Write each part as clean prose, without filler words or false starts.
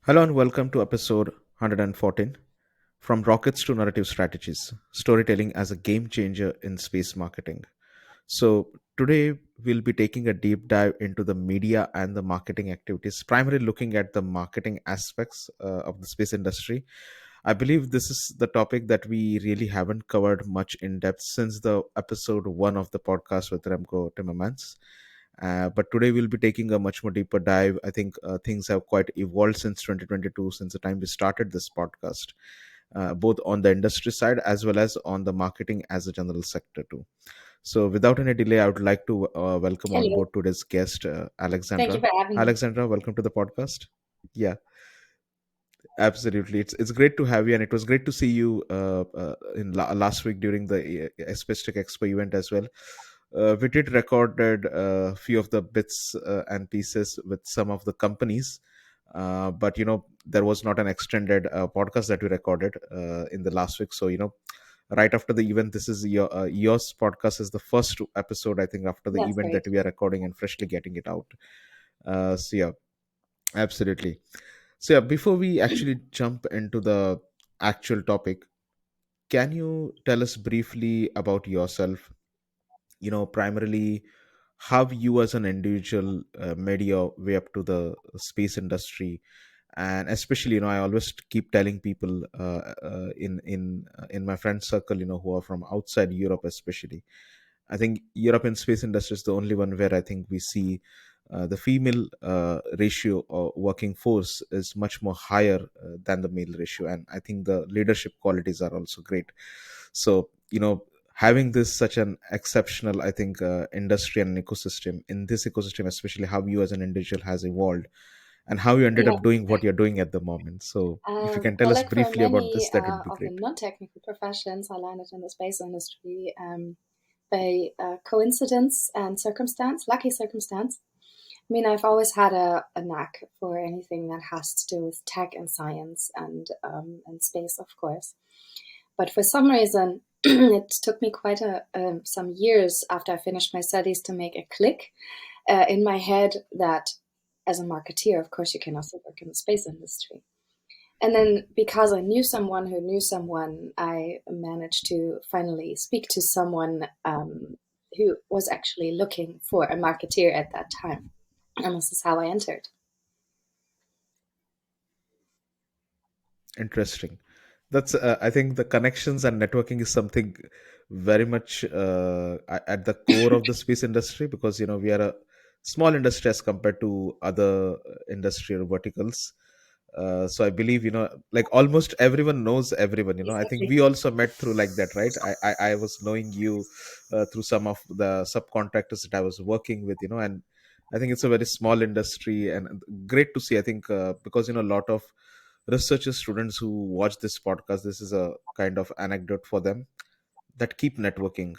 Hello and welcome to episode 114 From Rockets to Narrative Strategies Storytelling as a Game Changer in Space Marketing. So, today we'll be taking a deep dive into the media and the marketing activities, primarily looking at the marketing aspects of the space industry. I believe this is the topic that we really haven't covered much in depth since the episode one of the podcast with Remco Timmermans. But today we'll be taking a much more deeper dive. I think things have quite evolved since 2022, since the time we started this podcast, both on the industry side as well as on the marketing as a general sector too. So, without any delay, I would like to welcome on Hello. board today's guest, Thank you Alexandra. for having me. Alexandra, welcome to the podcast. Yeah, absolutely. It's great to have you, and it was great to see you in last week during the Space Tech Expo event as well. We did recorded a few of the bits and pieces with some of the companies, but there was not an extended podcast that we recorded in the last week. So right after the event, this is yours podcast is the first episode, I think, after the That's event that great. we are recording and freshly getting it out. So yeah, absolutely. So yeah, before we actually jump into the actual topic, can you tell us briefly about yourself? Primarily how you as an individual made your way up to the space industry, and especially I always keep telling people in my friend circle, who are from outside Europe especially. I think European space industry is the only one where I think we see the female ratio or working force is much more higher than the male ratio, and I think the leadership qualities are also great. So having this such an exceptional, I think, industry and ecosystem, in this ecosystem especially, how you as an individual has evolved and how you ended Yeah. up doing what you're doing at the moment. So if you can tell Well, us like for briefly about many this, that would be of the great. non-technical professions, I landed in the space industry by coincidence and circumstance, lucky circumstance. I mean, I've always had a knack for anything that has to do with tech and science and space, of course. But for some reason, it took me quite some years after I finished my studies to make a click in my head that as a marketeer, of course, you can also work in the space industry. And then because I knew someone who knew someone, I managed to finally speak to someone who was actually looking for a marketeer at that time. And this is how I entered. Interesting. That's I think the connections and networking is something very much at the core of the space industry, because we are a small industry as compared to other industrial verticals. So I believe like almost everyone knows everyone. I think Exactly. we also met through like that, right? I was knowing you through some of the subcontractors that I was working with, and I think it's a very small industry and great to see. I think because a lot of researchers, students who watch this podcast, this is a kind of anecdote for them, that keep networking,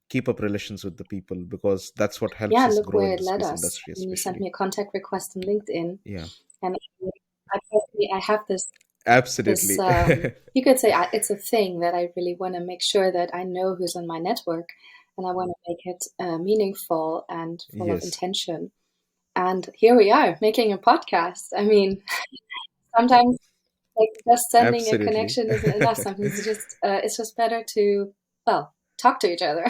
keep up relations with the people, because that's what helps Yeah, us look grow where in it the led space us. industry I mean, you sent especially. me a contact request on LinkedIn, Yeah, and I have this absolutely. you could say it's a thing that I really want to make sure that I know who's in my network, and I want to make it meaningful and full of Yes, intention. And here we are making a podcast. I mean, sometimes like just sending a absolutely. connection isn't enough. Sometimes it's just better to, well, talk to each other.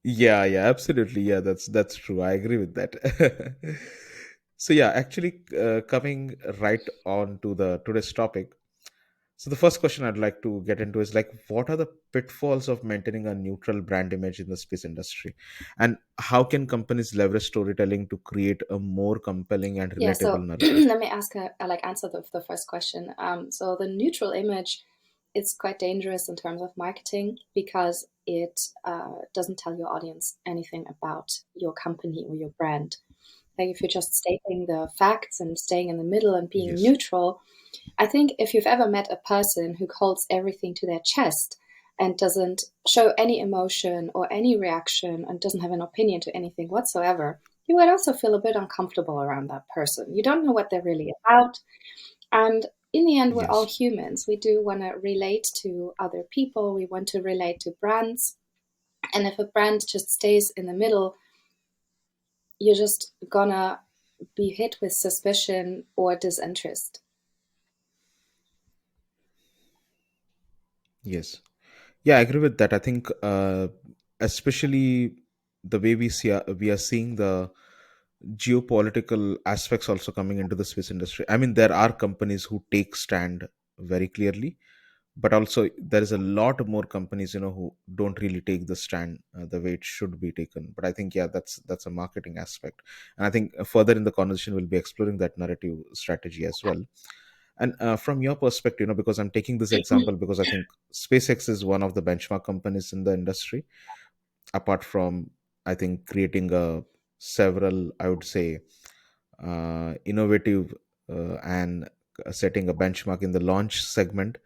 Yeah, absolutely. Yeah, that's true. I agree with that. So yeah, actually, coming right on to the today's topic. So the first question I'd like to get into is like, what are the pitfalls of maintaining a neutral brand image in the space industry, and how can companies leverage storytelling to create a more compelling and Yeah, so relatable narrative? let me like answer the first question. So the neutral image is quite dangerous in terms of marketing because it doesn't tell your audience anything about your company or your brand. Like if you're just stating the facts and staying in the middle and being Yes, neutral, I think if you've ever met a person who holds everything to their chest and doesn't show any emotion or any reaction and doesn't have an opinion to anything whatsoever, you would also feel a bit uncomfortable around that person. You don't know what they're really about. And in the end, we're all yes, humans. We do want to relate to other people, we want to relate to brands. And if a brand just stays in the middle, you're just gonna be hit with suspicion or disinterest. Yes. Yeah, I agree with that. I think, especially the way we are seeing the geopolitical aspects also coming into the space industry. I mean, there are companies who take stand very clearly, but also there is a lot more companies, who don't really take the stand the way it should be taken. But I think, yeah, that's a marketing aspect, and I think further in the conversation we'll be exploring that narrative strategy as well. And from your perspective, because I'm taking this example because I think SpaceX is one of the benchmark companies in the industry, apart from, I think, creating a several, I would say, innovative and setting a benchmark in the launch segment.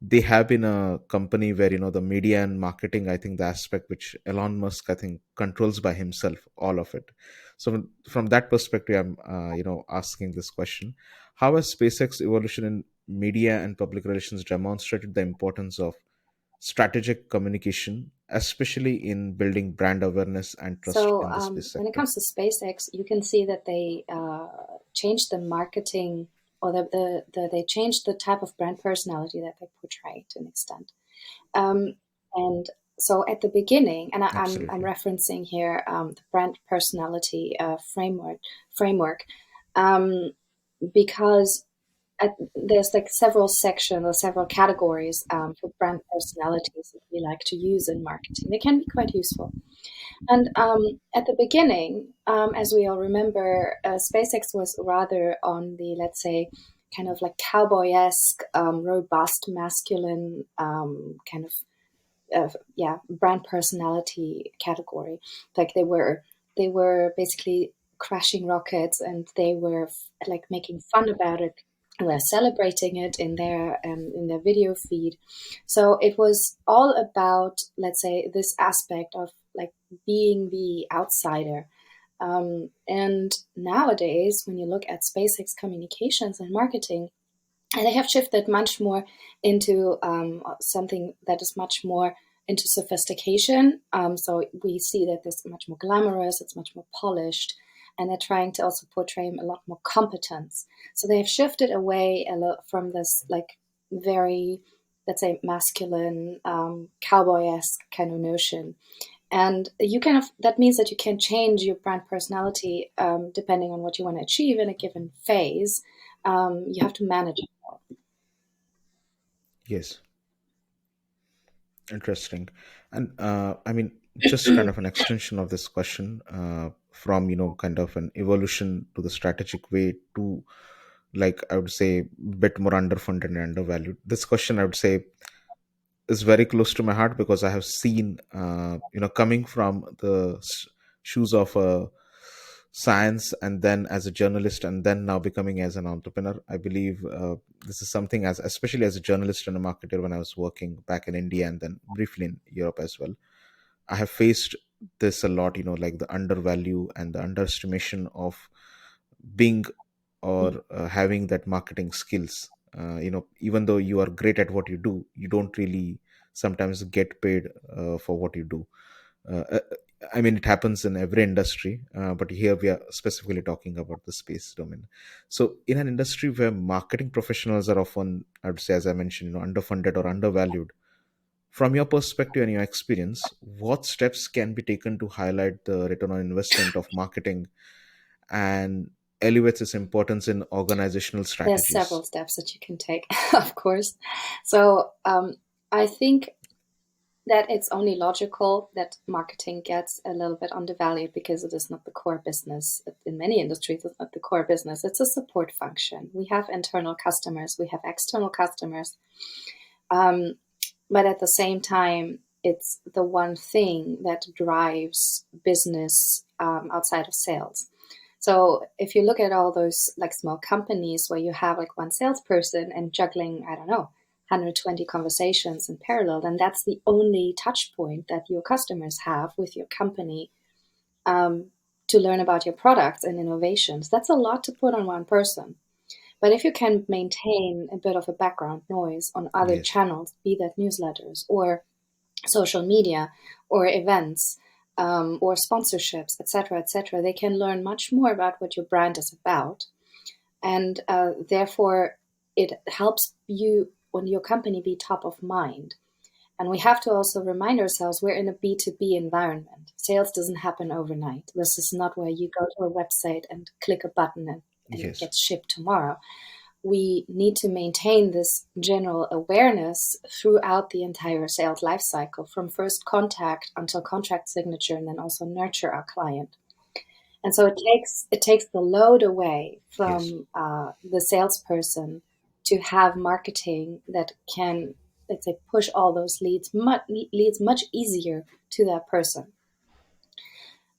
They have been a company where, the media and marketing, I think the aspect which Elon Musk, I think, controls by himself, all of it. So from that perspective, I'm asking this question: how has SpaceX evolution in media and public relations demonstrated the importance of strategic communication, especially in building brand awareness and trust So in the space when it sector? comes to SpaceX, you can see that they changed the marketing, or they changed the type of brand personality that they portray to an extent. Um, and so at the beginning, and I'm Absolutely. referencing here the brand personality framework, um, because there's like several sections or several categories for brand personalities that we like to use in marketing. They can be quite useful. And at the beginning, as we all remember, SpaceX was rather on the, let's say, kind of like cowboy-esque, robust, masculine kind of yeah, brand personality category. Like they were basically crashing rockets, and they were like making fun about it. Were celebrating it in their video feed. So it was all about, let's say, this aspect of like being the outsider. And nowadays, when you look at SpaceX communications and marketing, and they have shifted much more into something that is much more into sophistication. So we see that it's much more glamorous, it's much more polished, and they're trying to also portray a lot more competence. So they have shifted away a lot from this like very, let's say, masculine, cowboy-esque kind of notion. And you kind of that means that you can change your brand personality depending on what you want to achieve in a given phase. You have to manage it. Yes. Interesting. And I mean, just kind of an extension of this question, from, kind of an evolution to the strategic way to, like, I would say, bit more underfunded and undervalued. This question, I would say, is very close to my heart because I have seen, coming from the shoes of a science, and then as a journalist, and then now becoming as an entrepreneur. I believe this is something, as especially as a journalist and a marketer, when I was working back in India and then briefly in Europe as well, I have faced this a lot, like the undervalue and the underestimation of being, or having that marketing skills. Even though you are great at what you do, you don't really sometimes get paid for what you do. uh, uh, I mean, it happens in every industry, but here we are specifically talking about the space domain. So in an industry where marketing professionals are often, I would say, as I mentioned, underfunded or undervalued, from your perspective and your experience, what steps can be taken to highlight the return on investment of marketing and elevates its importance in organizational There's strategies? several steps that you can take, of course. So I think that it's only logical that marketing gets a little bit undervalued because it is not the core business. In many industries, it's not the core business. It's a support function. We have internal customers, we have external customers, um, but at the same time, it's the one thing that drives business outside of sales. So if you look at all those like small companies where you have like one salesperson and juggling, I don't know, 120 conversations in parallel, then that's the only touch point that your customers have with your company um, to learn about your products and innovations. That's a lot to put on one person. But if you can maintain a bit of a background noise on other Yes. channels, be that newsletters or social media or events, or sponsorships, etc., etc. They can learn much more about what your brand is about, and therefore it helps you when your company be top of mind. And we have to also remind ourselves we're in a B2B environment. Sales doesn't happen overnight. This is not where you go to a website and click a button and it Yes. gets shipped tomorrow. We need to maintain this general awareness throughout the entire sales life cycle, from first contact until contract signature, and then also nurture our client. And so it takes the load away Yes. from the salesperson to have marketing that can, let's say, push all those leads much easier to that person.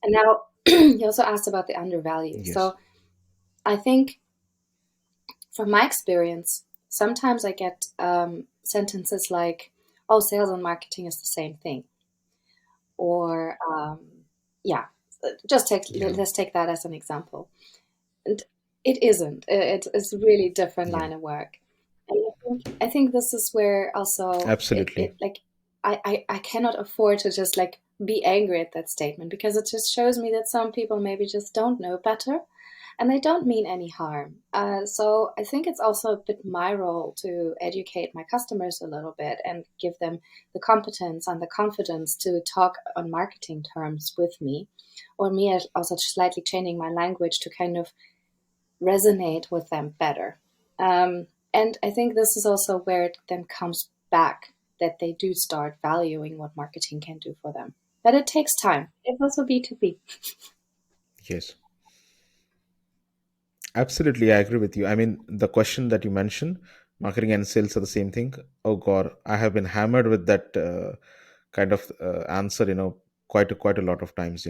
And now you also asked about the undervalue. Yes. So I think from my experience, sometimes I get sentences like, "Oh, sales and marketing is the same thing," or yeah, just take Yeah. let's take that as an example. And it isn't. It's a really different Yeah. line of work. And I think this is where also Absolutely. it like I cannot afford to just like be angry at that statement, because it just shows me that some people maybe just don't know better, and they don't mean any harm. So I think it's also a bit my role to educate my customers a little bit and give them the competence and the confidence to talk on marketing terms with me, or me also slightly changing my language to kind of resonate with them better. And I think this is also where it then comes back that they do start valuing what marketing can do for them. But it takes time. It's also B2B. Yes. Absolutely, I agree with you. I mean, the question that you mentioned, marketing and sales are the same thing. Oh God, I have been hammered with that kind of answer. Quite a lot of times.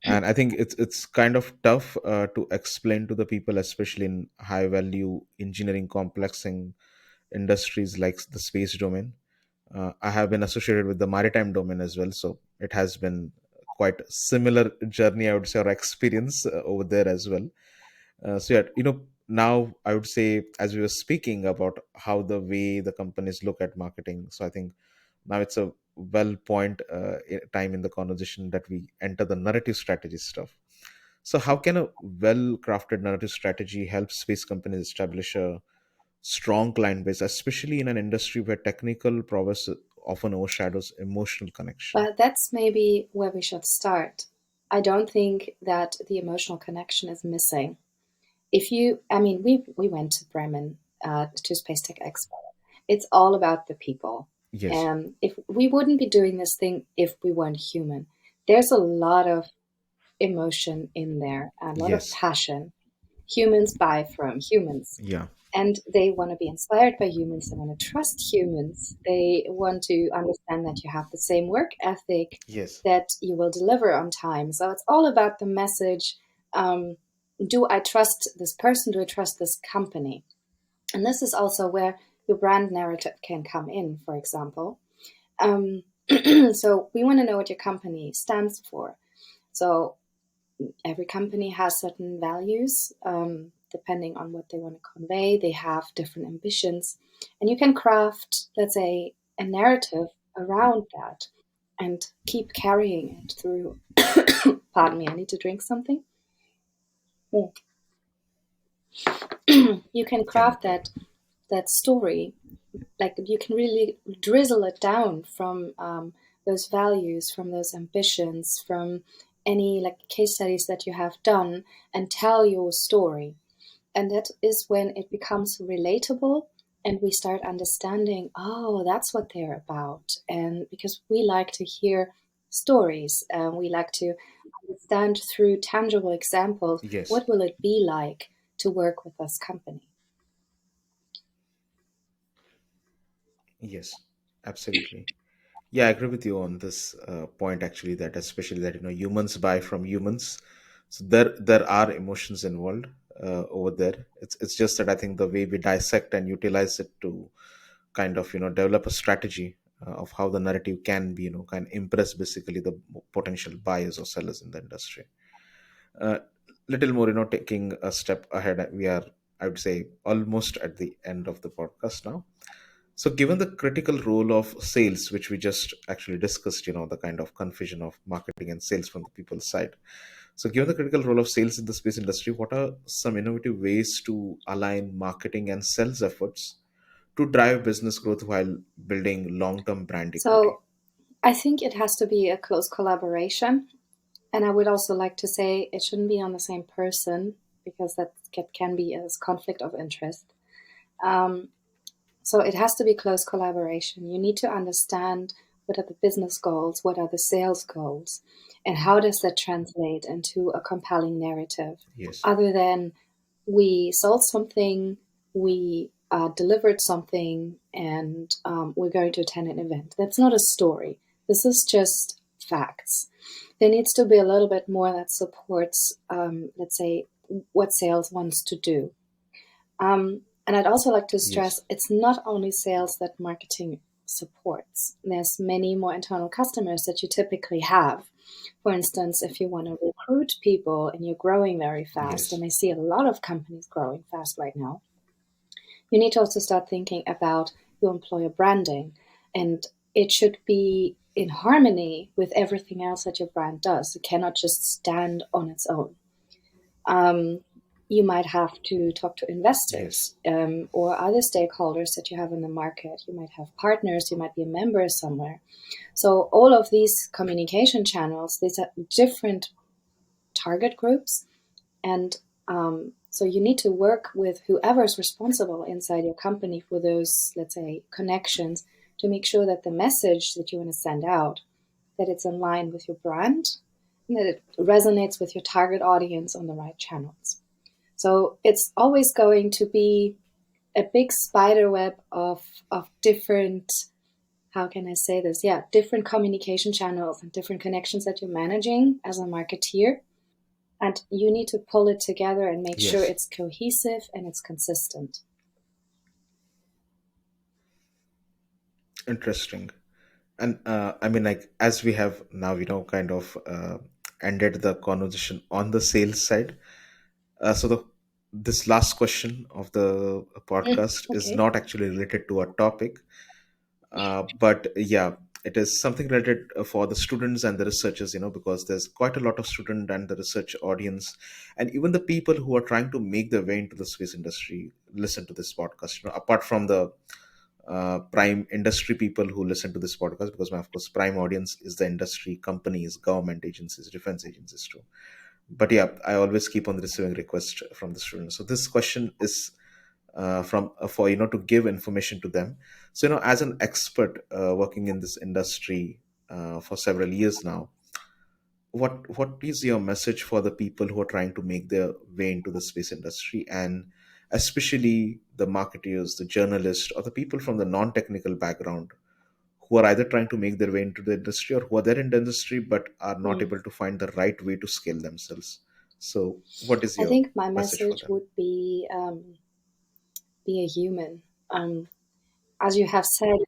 And I think it's kind of tough to explain to the people, especially in high value engineering, complexing industries like the space domain. I have been associated with the maritime domain as well, so it has been quite similar journey, I would say, or experience over there as well. So yeah, now I would say, as we were speaking about how the way the companies look at marketing, so I think now it's a well point time in the conversation that we enter the narrative strategy stuff. So how can a well crafted narrative strategy help space companies establish a strong client base, especially in an industry where technical prowess often overshadows emotional connection? But that's maybe where we should start. I don't think that the emotional connection is missing. We went to Bremen to Space Tech Expo. It's all about the people. Yes. And if we wouldn't be doing this thing if we weren't human, there's a lot of emotion in there, a lot of Yes. passion. Humans buy from humans, Yeah. and they want to be inspired by humans. They want to trust humans. They want to understand that you have the same work ethic, Yes. that you will deliver on time. So it's all about the message. Um, do I trust this person? Do I trust this company? And this is also where your brand narrative can come in, for example. Um, so we want to know what your company stands for. So every company has certain values, depending on what they want to convey. They have different ambitions, and you can craft, let's say, a narrative around that and keep carrying it through. Pardon me, I need to drink something. You can Yeah, no craft problem. that story, like you can really drizzle it down from those values, from those ambitions, from any like case studies that you have done, and tell your story. And that is when it becomes relatable, and we start understanding, oh, that's what they're about. And because we like to hear stories, we like to understand through tangible examples, Yes. what will it be like to work with this company. Yes. Absolutely. Yeah, I agree with you on this point actually, that especially that humans buy from humans. So there are emotions involved over there. It's just that I think the way we dissect and utilize it to kind of develop a strategy of how the narrative can be can impress basically the potential buyers or sellers in the industry. uh, Little more, taking a step ahead, we are, I would say, almost at the end of the podcast now. So, given the critical role of sales, which we just actually discussed, the kind of confusion of marketing and sales from the people's side. So, given the critical role of sales in the space industry, what are some innovative ways to align marketing and sales efforts to drive business growth while building long term brand equity? So I think it has to be a close collaboration. And I would also like to say it shouldn't be on the same person because that can be a conflict of interest. Um, so it has to be close collaboration. You need to understand what are the business goals, what are the sales goals, and how does that translate into a compelling narrative Yes. other than we sold something, we delivered something, and we're going to attend an event. That's not a story. This is just facts. There needs to be a little bit more that supports, let's say, what sales wants to do. And I'd also like to Yes. stress it's not only sales that marketing supports. There's many more internal customers that you typically have. For instance, if you want to recruit people and you're growing very fast, Yes. and I see a lot of companies growing fast right now, you need to also start thinking about your employer branding. And it should be in harmony with everything else that your brand does. It cannot just stand on its own. Um, you might have to talk to Yes. investors or other stakeholders that you have in the market. You might have partners, you might be a member somewhere. So, all of these communication channels, these are different target groups. And so, you need to work with whoever's responsible inside your company for those, let's say, connections to make sure that the message that you want to send out, that it's in line with your brand and that it resonates with your target audience on the right channels. So it's always going to be a big spider web of different, how can I say this? Yeah, different communication channels and different connections that you're managing as a marketeer. And you need to pull it together and make sure Yes. it's cohesive and it's consistent. Interesting. And I mean, like, as we have now, kind of ended the conversation on the sales side. So this last question of the podcast is Okay. not actually related to our topic, but yeah, it is something related for the students and the researchers, because there's quite a lot of student and the research audience, and even the people who are trying to make their way into the space industry listen to this podcast. Apart from the prime industry people who listen to this podcast, because my, of course, prime audience is the industry, companies, government agencies, defense agencies too. But yeah, I always keep on receiving requests from the students. So this question is from for to give information to them. So as an expert working in this industry for several years now, what is your message for the people who are trying to make their way into the space industry, and especially the marketeers, the journalists, or the people from the non-technical background who are either trying to make their way into the industry or who are there in the industry but are not Hmm. able to find the right way to scale themselves? So what is I your think my message for message them? would be a human. As you have said,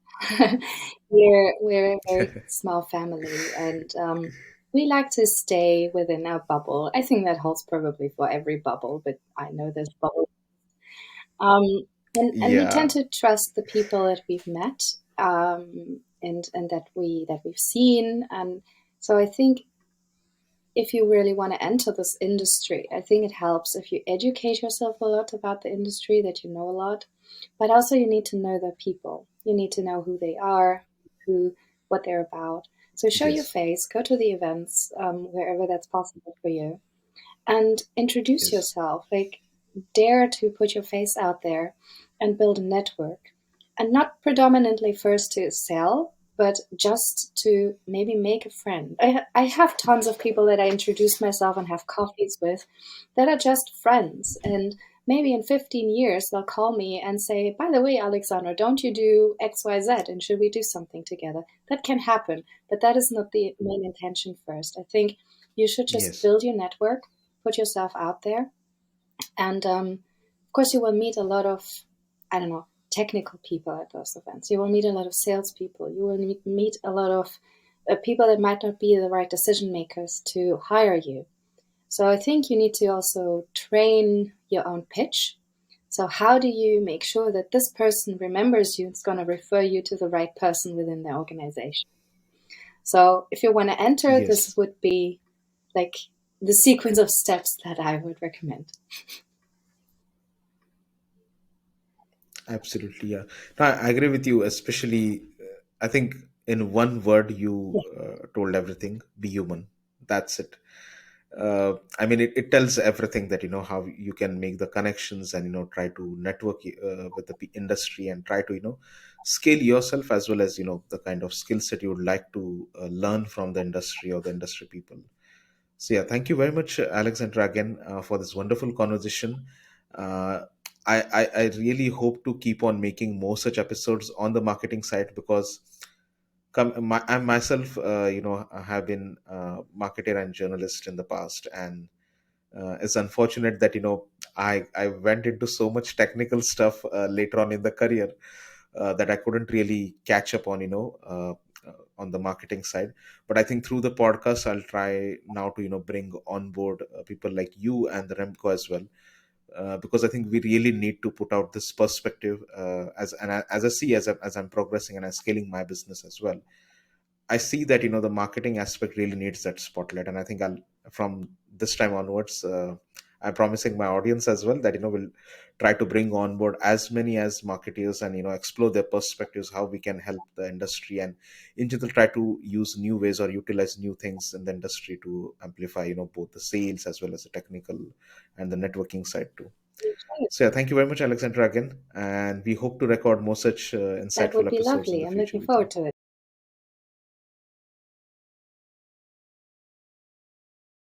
we're a very small family, and we like to stay within our bubble. I think that holds probably for every bubble, but I know this bubble. Um, and we tend Yeah. to trust the people that we've met, and that we've seen, and so I think if you really want to enter this industry, I think it helps if you educate yourself a lot about the industry, that you know a lot, but also you need to know the people. You need to know who they are, who, what they're about. So show your Yes. face, go to the events wherever that's possible for you, and introduce Yes. yourself. Like, dare to put your face out there and build a network. And not predominantly first to sell, but just to maybe make a friend. I have tons of people that I introduce myself and have coffees with that are just friends. And maybe in 15 years, they'll call me and say, by the way, Alexandra, don't you do XYZ? And should we do something together? That can happen, but that is not the main intention first. I think you should just Yes. build your network, put yourself out there, and of course, you will meet a lot of, I don't know, technical people at those events. You will meet a lot of salespeople. You will meet a lot of people that might not be the right decision makers to hire you. So I think you need to also train your own pitch. So how do you make sure that this person remembers you, is going to refer you to the right person within the organization? So if you want to enter, this Yes. would be like the sequence of steps that I would recommend. Absolutely, yeah. No, I agree with you. Especially, I think in one word you Yeah, told everything. Be human. That's it. I mean, it tells everything that how you can make the connections and try to network with the industry and try to scale yourself as well as the kind of skills that you would like to learn from the industry or the industry people. So yeah, thank you very much, Alexandra, again for this wonderful conversation. Uh, I really hope to keep on making more such episodes on the marketing side because I myself, I have been a marketer and journalist in the past, and it's unfortunate that I went into so much technical stuff later on in the career that I couldn't really catch up on on the marketing side. But I think through the podcast I'll try now to bring on board people like you and the Remco as well, because I think we really need to put out this perspective as I see as I'm progressing and I'm scaling my business as well. I see that the marketing aspect really needs that spotlight, and I think I'll from this time onwards, I'm promising my audience as well that we'll try to bring on board as many as marketeers and explore their perspectives, how we can help the industry, and in general try to use new ways or utilize new things in the industry to amplify both the sales as well as the technical and the networking side too. So yeah, thank you very much, Alexandra, again, and we hope to record more such that insightful would be episodes in lovely. the I'm future looking with you. forward to it.